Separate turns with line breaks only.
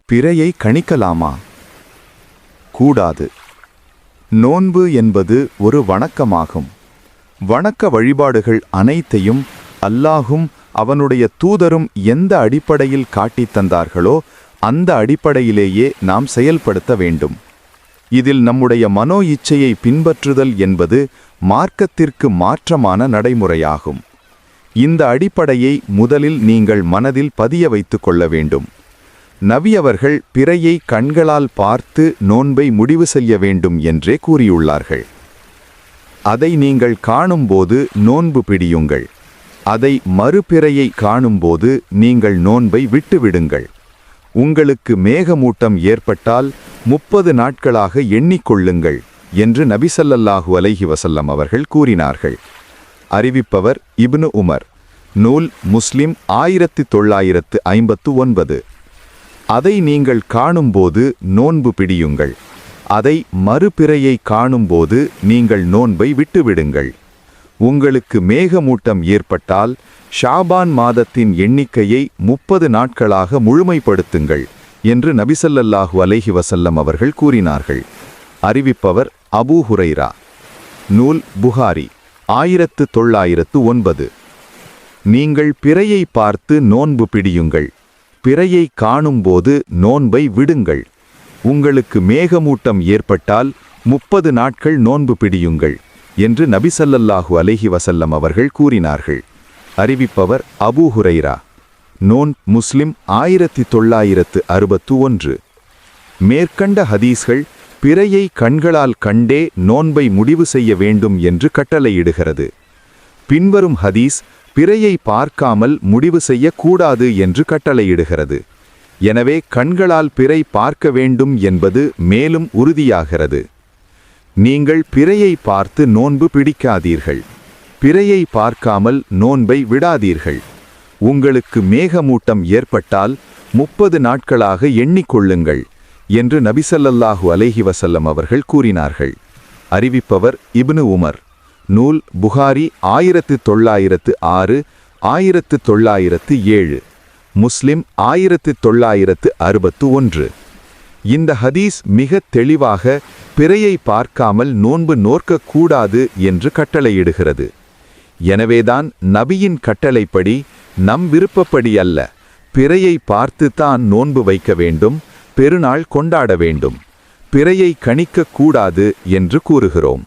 பிறையை கணிக்கலாமா? கூடாது. நோன்பு என்பது ஒரு வணக்கமாகும். வணக்க வழிபாடுகள் அனைத்தையும் அல்லாஹும் அவனுடைய தூதரும் எந்த அடிப்படையில் காட்டித் தந்தார்களோ அந்த அடிப்படையிலேயே நாம் செயல்படுத்த வேண்டும். இதில் நம்முடைய மனோ இச்சையை பின்பற்றுதல் என்பது மார்க்கத்திற்கு மாற்றமான நடைமுறையாகும். இந்த அடிப்படையை முதலில் நீங்கள் மனதில் பதிய வைத்துக் கொள்ள வேண்டும். நபி அவர்கள் பிறையை கண்களால் பார்த்து நோன்பை முடிவு செய்ய வேண்டும் என்றே கூறியுள்ளார்கள். அதை நீங்கள் காணும்போது நோன்பு பிடியுங்கள். அதை மறுபிறையை காணும்போது நீங்கள் நோன்பை விட்டுவிடுங்கள். உங்களுக்கு மேகமூட்டம் ஏற்பட்டால் 30 நாட்களாக எண்ணிக்கொள்ளுங்கள் என்று நபி ஸல்லல்லாஹு அலைஹி வஸல்லம் அவர்கள் கூறினார்கள். அறிவிப்பவர் இப்னு உமர். நூல் முஸ்லிம் 1959. அதை நீங்கள் காணும்போது நோன்பு பிடியுங்கள். அதை மறுபிறையை காணும்போது நீங்கள் நோன்பை விட்டுவிடுங்கள். உங்களுக்கு மேகமூட்டம் ஏற்பட்டால் ஷாபான் மாதத்தின் எண்ணிக்கையை 30 நாட்களாக முழுமைப்படுத்துங்கள் என்று நபி ஸல்லல்லாஹு அலைஹி வஸல்லம் அவர்கள் கூறினார்கள். அறிவிப்பவர் அபூ ஹுரைரா. நூல் புகாரி 1909. நீங்கள் பிறையை பார்த்து நோன்பு பிடியுங்கள். பிறையை காணும்போது நோன்பை விடுங்கள். உங்களுக்கு மேகமூட்டம் ஏற்பட்டால் 30 நாட்கள் நோன்பு பிடியுங்கள் என்று நபி ஸல்லல்லாஹு அலைஹி வஸல்லம் அவர்கள் கூறினார்கள். அறிவிப்பவர் அபூ ஹுரைரா. நூல் முஸ்லிம் 1961. மேற்கண்ட ஹதீஸ்கள் பிறையை கண்களால் கண்டே நோன்பை முடிவு செய்ய வேண்டும் என்று கட்டளையிடுகிறது. பின்வரும் ஹதீஸ் பிறையை பார்க்காமல் முடிவு செய்யக்கூடாது என்று கட்டளையிடுகிறது. எனவே கண்களால் பிறை பார்க்க வேண்டும் என்பது மேலும் உறுதியாகிறது. நீங்கள் பிறையை பார்த்து நோன்பு பிடிக்காதீர்கள். பிறையை பார்க்காமல் நோன்பை விடாதீர்கள். உங்களுக்கு மேகமூட்டம் ஏற்பட்டால் 30 நாட்களாக எண்ணிக்கொள்ளுங்கள் என்று நபி ஸல்லல்லாஹு அலைஹி வஸல்லம் அவர்கள் கூறினார்கள். அறிவிப்பவர் இப்னு உமர். நூல் புகாரி 1906, 1907, முஸ்லிம் 1961. இந்த ஹதீஸ் மிக தெளிவாக பிறையை பார்க்காமல் நோன்பு நோற்கக்கூடாது என்று கட்டளையிடுகிறது. எனவேதான் நபியின் கட்டளைப்படி நம் விருப்பப்படி அல்ல, பிறையை பார்த்துத்தான் நோன்பு வைக்க வேண்டும், பெருநாள் கொண்டாட வேண்டும். பிறையை கணிக்கக்கூடாது என்று கூறுகிறோம்.